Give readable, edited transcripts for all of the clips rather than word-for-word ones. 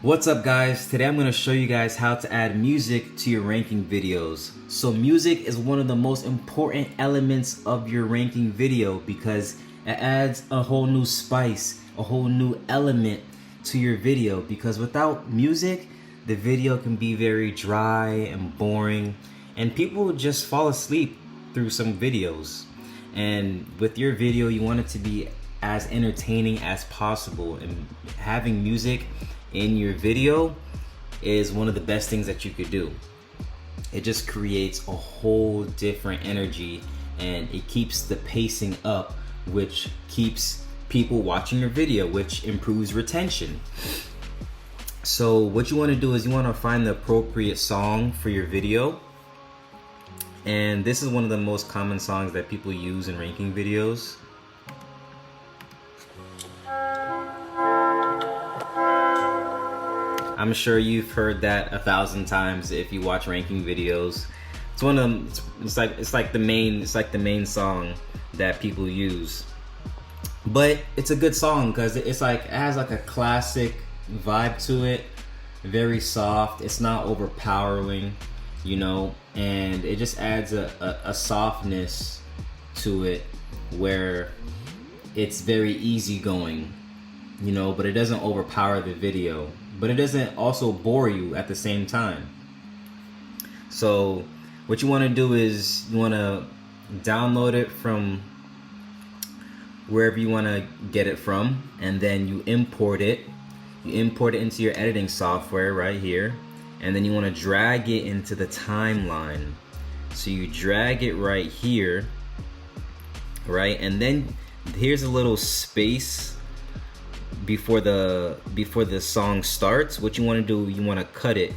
What's up guys? Today I'm going to show you guys how to add music to your ranking videos. So music is one of the most important elements of your ranking video because it adds a whole new spice, a whole new element to your video, because without music, the video can be very dry and boring and people just fall asleep through some videos. And with your video, you want it to be as entertaining as possible, and having music in your video is one of the best things that you could do. It just creates a whole different energy and it keeps the pacing up, which keeps people watching your video, which improves retention. So what you want to do is you want to find the appropriate song for your video, and this is one of the most common songs that people use in ranking videos. I'm sure you've heard that 1,000 times if you watch ranking videos. It's one of them. It's like the main song that people use. But it's a good song because it has like a classic vibe to it. Very soft. It's not overpowering, you know, and it just adds a softness to it where it's very easygoing, you know, but it doesn't overpower the video. But it doesn't also bore you at the same time. So what you want to do is you want to download it from wherever you want to get it from, and then you import it. You import it into your editing software right here, and then you want to drag it into the timeline. So you drag it right here, right? And then here's a little space before the song starts. What you want to do, you want to cut it,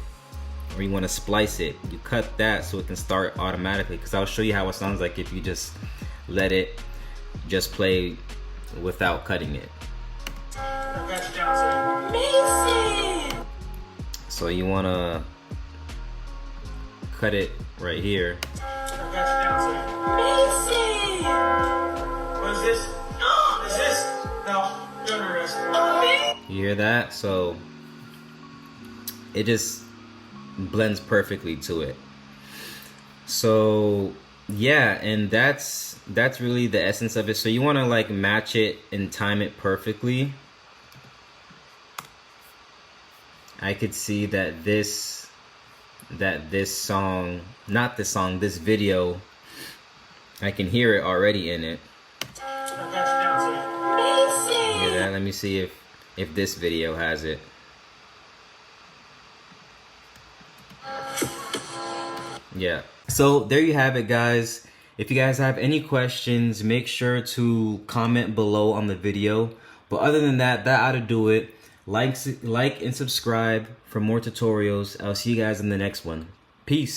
or you want to splice it. You cut that so it can start automatically, because I'll show you how it sounds like if you just let it just play without cutting it. Amazing. So you want to cut it right here. Amazing. What is this? Is this? No. You hear that? So it just blends perfectly to it. So yeah, and that's really the essence of it. So you want to like match it and time it perfectly. I could see that this song, not this song, this video, I can hear it already in it. Yeah, let me see if this video has it. Yeah. So there you have it, guys. If you guys have any questions, make sure to comment below on the video. But other than that, that ought to do it. Like and subscribe for more tutorials. I'll see you guys in the next one. Peace.